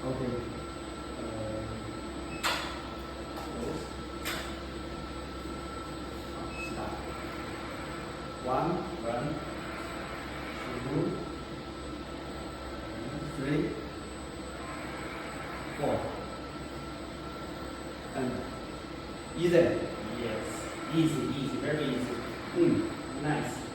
Okay. Start. One, two, three, four. And easy. Yes. Easy, very easy. Nice.